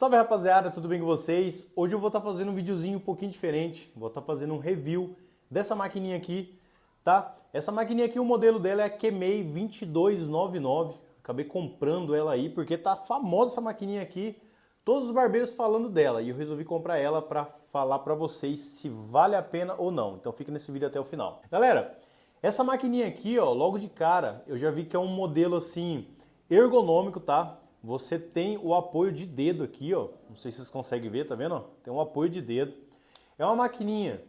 Salve rapaziada, tudo bem com vocês? Hoje eu vou estar fazendo um videozinho um pouquinho diferente. Vou estar fazendo um review dessa maquininha aqui, tá? Essa maquininha aqui, o modelo dela é a QMEI 2299. Acabei comprando ela aí porque tá famosa essa maquininha aqui. Todos os barbeiros falando dela e eu resolvi comprar ela para falar para vocês se vale a pena ou não. Então fica nesse vídeo até o final. Galera, essa maquininha aqui, ó, logo de cara, eu já vi que é um modelo assim ergonômico, tá? Você tem o apoio de dedo aqui, ó. Não sei se vocês conseguem ver, tá vendo? Tem um apoio de dedo. É uma maquininha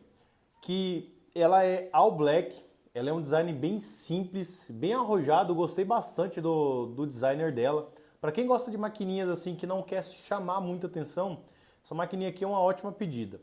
que ela é all black. Ela é um design bem simples, bem arrojado. Gostei bastante do designer dela. Para quem gosta de maquininhas assim que não quer chamar muita atenção, essa maquininha aqui é uma ótima pedida.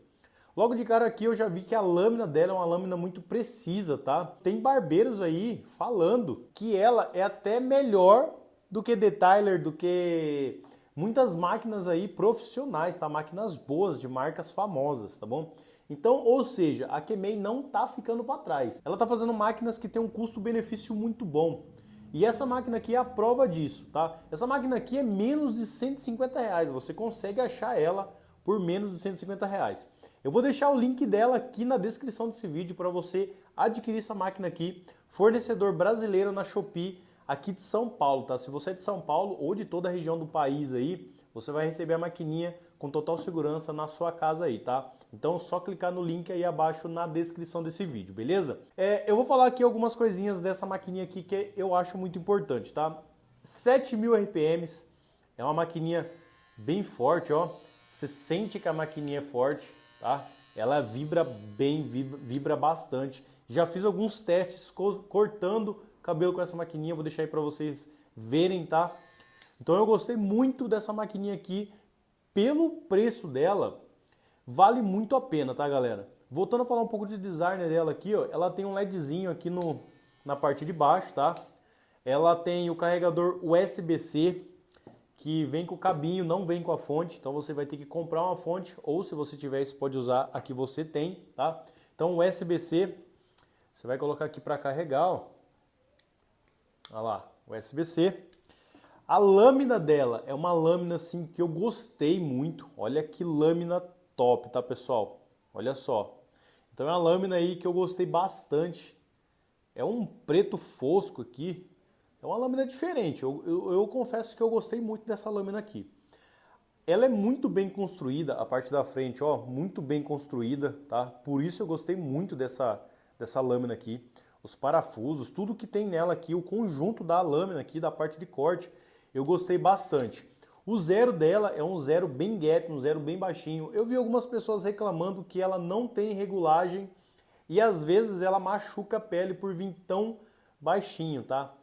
Logo de cara aqui eu já vi que a lâmina dela é uma lâmina muito precisa, tá? Tem barbeiros aí falando que ela é até melhor do que detailer, do que muitas máquinas aí profissionais, tá? Máquinas boas, de marcas famosas, tá bom? Então, ou seja, a QMEI não tá ficando para trás. Ela tá fazendo máquinas que tem um custo-benefício muito bom. E essa máquina aqui é a prova disso, tá? Essa máquina aqui é menos de R$150, você consegue achar ela por menos de R$150. Eu vou deixar o link dela aqui na descrição desse vídeo para você adquirir essa máquina aqui, fornecedor brasileiro na Shopee, aqui de São Paulo, tá? Se você é de São Paulo ou de toda a região do país aí, você vai receber a maquininha com total segurança na sua casa aí, tá? Então é só clicar no link aí abaixo na descrição desse vídeo, beleza? Eu vou falar aqui algumas coisinhas dessa maquininha aqui que eu acho muito importante, tá? 7.000 RPMs, é uma maquininha bem forte, ó. Você sente que a maquininha é forte, tá? Ela vibra bem, vibra bastante. Já fiz alguns testes cortando cabelo com essa maquininha, vou deixar aí pra vocês verem, tá? Então eu gostei muito dessa maquininha aqui, pelo preço dela, vale muito a pena, tá galera? Voltando a falar um pouco de design dela aqui, ó, ela tem um LEDzinho aqui na parte de baixo, tá? Ela tem o carregador USB-C, que vem com o cabinho, não vem com a fonte, então você vai ter que comprar uma fonte, ou se você tiver, você pode usar a que você tem, tá? Então o USB-C, você vai colocar aqui para carregar, ó. Olha lá, USB-C. A lâmina dela é uma lâmina assim que eu gostei muito. Olha que lâmina top, tá pessoal? Olha só. Então é uma lâmina aí que eu gostei bastante. É um preto fosco aqui. É uma lâmina diferente. Eu confesso que eu gostei muito dessa lâmina aqui. Ela é muito bem construída, a parte da frente, ó, muito bem construída, tá? Por isso eu gostei muito dessa lâmina aqui. Os parafusos, tudo que tem nela aqui, o conjunto da lâmina aqui, da parte de corte, eu gostei bastante. O zero dela é um zero bem gap, um zero bem baixinho. Eu vi algumas pessoas reclamando que ela não tem regulagem e às vezes ela machuca a pele por vir tão baixinho, tá?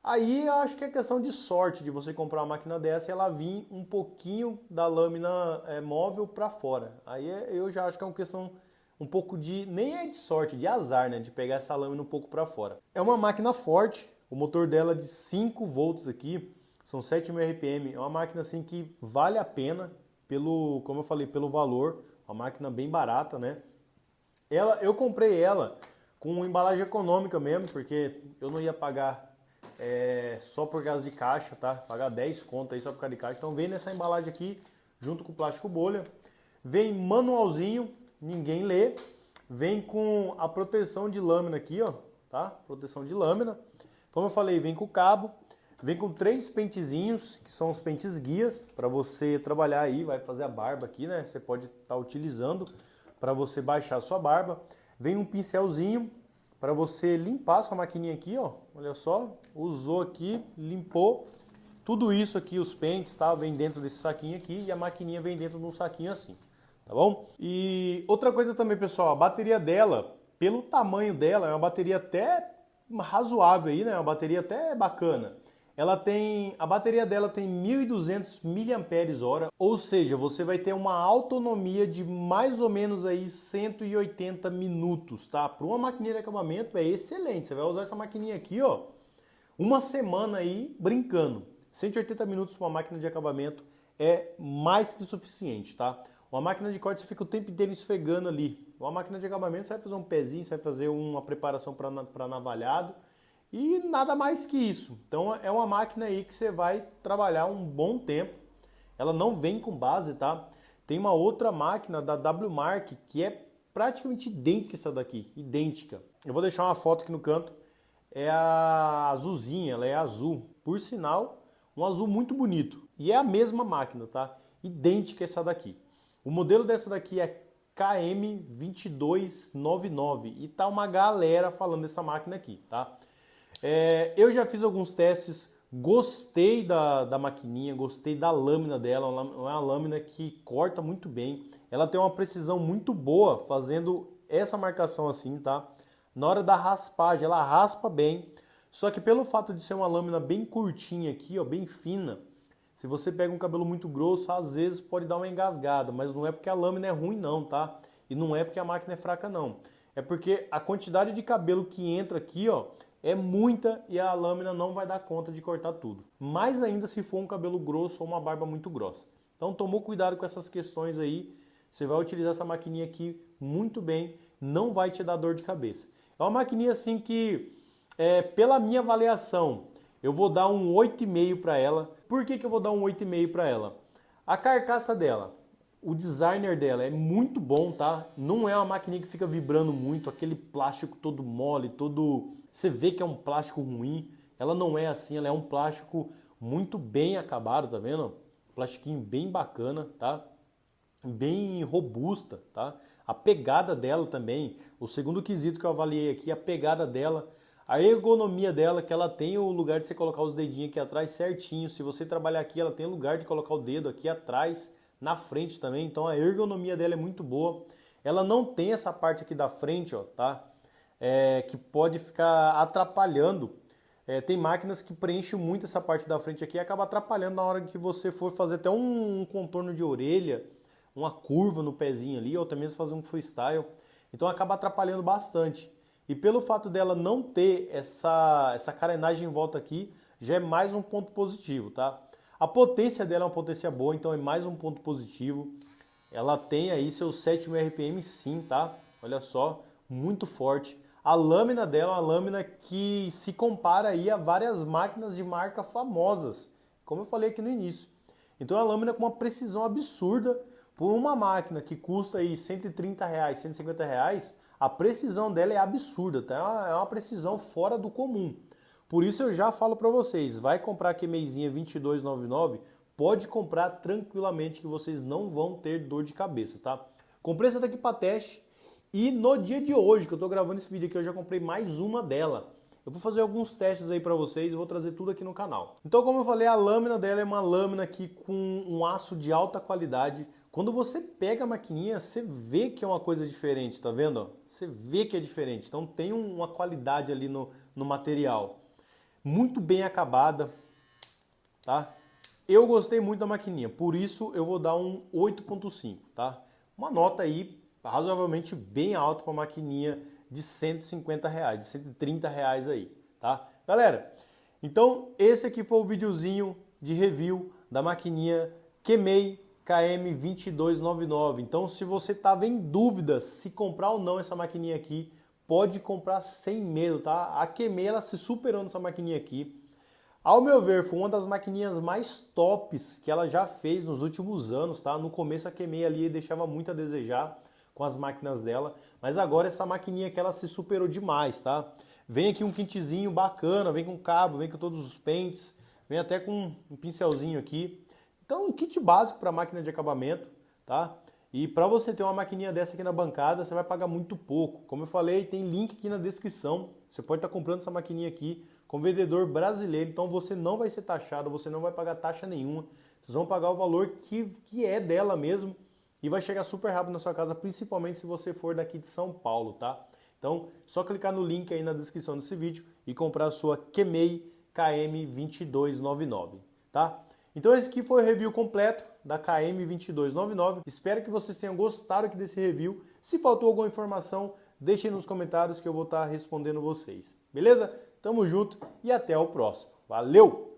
Aí eu acho que é questão de sorte de você comprar uma máquina dessa e ela vir um pouquinho da lâmina móvel para fora. Aí eu já acho que é uma questão um pouco de, nem é de sorte, de azar, né? De pegar essa lâmina um pouco para fora. É uma máquina forte, o motor dela é de 5 volts aqui, são 7.000 RPM. É uma máquina assim que vale a pena, como eu falei, pelo valor. Uma máquina bem barata, né? Eu comprei ela com uma embalagem econômica mesmo, porque eu não ia pagar só por causa de caixa, tá? Pagar 10 conto aí só por causa de caixa. Então vem nessa embalagem aqui, junto com o plástico bolha. Vem manualzinho, ninguém lê. Vem com a proteção de lâmina aqui, ó, tá? Proteção de lâmina. Como eu falei, vem com o cabo. Vem com 3 pentezinhos, que são os pentes guias, para você trabalhar aí, vai fazer a barba aqui, né? Você pode estar utilizando para você baixar a sua barba. Vem um pincelzinho para você limpar a sua maquininha aqui, ó. Olha só, usou aqui, limpou. Tudo isso aqui, os pentes, tá? Vem dentro desse saquinho aqui e a maquininha vem dentro de um saquinho assim, tá bom? E outra coisa também, pessoal, a bateria dela, pelo tamanho dela, é uma bateria até razoável aí, né? Uma bateria até bacana. A bateria dela tem 1.200 mAh, ou seja, você vai ter uma autonomia de mais ou menos aí 180 minutos, tá? Para uma maquininha de acabamento é excelente. Você vai usar essa maquininha aqui, ó, uma semana aí brincando. 180 minutos para uma máquina de acabamento é mais que suficiente, tá? Uma máquina de corte você fica o tempo inteiro esfregando ali. Uma máquina de acabamento você vai fazer um pezinho, você vai fazer uma preparação para navalhado. E nada mais que isso. Então é uma máquina aí que você vai trabalhar um bom tempo ela não vem com base, tá? Tem uma outra máquina da WMark que é praticamente idêntica a essa daqui, idêntica. Eu vou deixar uma foto aqui no canto, é a azulzinha, ela é azul. Por sinal, um azul muito bonito. E é a mesma máquina, tá? Idêntica a essa daqui. O modelo dessa daqui é KM2299 e tá uma galera falando dessa máquina aqui, tá? Eu já fiz alguns testes, gostei da maquininha, gostei da lâmina dela, é uma lâmina que corta muito bem. Ela tem uma precisão muito boa fazendo essa marcação assim, tá? Na hora da raspagem, ela raspa bem, só que pelo fato de ser uma lâmina bem curtinha aqui, ó, bem fina, se você pega um cabelo muito grosso, às vezes pode dar uma engasgada, mas não é porque a lâmina é ruim não, tá? E não é porque a máquina é fraca não. É porque a quantidade de cabelo que entra aqui, ó, é muita e a lâmina não vai dar conta de cortar tudo. Mais ainda se for um cabelo grosso ou uma barba muito grossa. Então tomou cuidado com essas questões aí, você vai utilizar essa maquininha aqui muito bem, não vai te dar dor de cabeça. É uma maquininha assim que, pela minha avaliação, eu vou dar um 8,5 para ela. Por que eu vou dar um 8,5 para ela? A carcaça dela, o designer dela é muito bom, tá? Não é uma maquininha que fica vibrando muito, aquele plástico todo mole, todo... Você vê que é um plástico ruim. Ela não é assim, ela é um plástico muito bem acabado, tá vendo? Plastiquinho bem bacana, tá? Bem robusta, tá? A pegada dela também, o segundo quesito que eu avaliei aqui, a pegada dela, a ergonomia dela, que ela tem o lugar de você colocar os dedinhos aqui atrás certinho. Se você trabalhar aqui, ela tem lugar de colocar o dedo aqui atrás, na frente também. Então a ergonomia dela é muito boa. Ela não tem essa parte aqui da frente, ó, tá? Que pode ficar atrapalhando. Tem máquinas que preenchem muito essa parte da frente aqui e acaba atrapalhando na hora que você for fazer até um contorno de orelha, uma curva no pezinho ali, ou até mesmo fazer um freestyle. Então acaba atrapalhando bastante. E pelo fato dela não ter essa carenagem em volta aqui, já é mais um ponto positivo, tá? A potência dela é uma potência boa, então é mais um ponto positivo. Ela tem aí seus 7.000 RPM sim, tá? Olha só, muito forte. A lâmina dela é uma lâmina que se compara aí a várias máquinas de marca famosas, como eu falei aqui no início. Então é uma lâmina com uma precisão absurda. Por uma máquina que custa aí R$130, R$150, a precisão dela é absurda, tá? É uma precisão fora do comum. Por isso eu já falo para vocês, vai comprar a Kemeizinha 2299, pode comprar tranquilamente que vocês não vão ter dor de cabeça, tá? Comprei essa daqui para teste e no dia de hoje, que eu tô gravando esse vídeo aqui, eu já comprei mais uma dela. Eu vou fazer alguns testes aí para vocês e vou trazer tudo aqui no canal. Então, como eu falei, a lâmina dela é uma lâmina aqui com um aço de alta qualidade. Quando você pega a maquininha, você vê que é uma coisa diferente, tá vendo? Você vê que é diferente. Então tem uma qualidade ali no material. Muito bem acabada, tá? Eu gostei muito da maquininha, por isso eu vou dar um 8,5, tá? Uma nota aí razoavelmente bem alta para uma maquininha de R$150, de R$130 aí, tá? Galera, então esse aqui foi o videozinho de review da maquininha Kemei KM2299. Então, se você estava em dúvida se comprar ou não essa maquininha aqui, pode comprar sem medo, tá? A Kemei, ela se superou nessa maquininha aqui. Ao meu ver, foi uma das maquininhas mais tops que ela já fez nos últimos anos, tá? No começo a Kemei ali deixava muito a desejar com as máquinas dela, mas agora essa maquininha aqui ela se superou demais, tá? Vem aqui um kitzinho bacana, vem com cabo, vem com todos os pentes, vem até com um pincelzinho aqui. Então, um kit básico para máquina de acabamento, tá? E para você ter uma maquininha dessa aqui na bancada, você vai pagar muito pouco. Como eu falei, tem link aqui na descrição. Você pode estar comprando essa maquininha aqui com vendedor brasileiro, então você não vai ser taxado, você não vai pagar taxa nenhuma. Vocês vão pagar o valor que é dela mesmo e vai chegar super rápido na sua casa, principalmente se você for daqui de São Paulo, tá? Então, só clicar no link aí na descrição desse vídeo e comprar a sua Kemei KM2299, tá? Então esse aqui foi o review completo da KM2299. Espero que vocês tenham gostado aqui desse review. Se faltou alguma informação, deixem nos comentários que eu vou estar respondendo vocês. Beleza? Tamo junto e até o próximo. Valeu!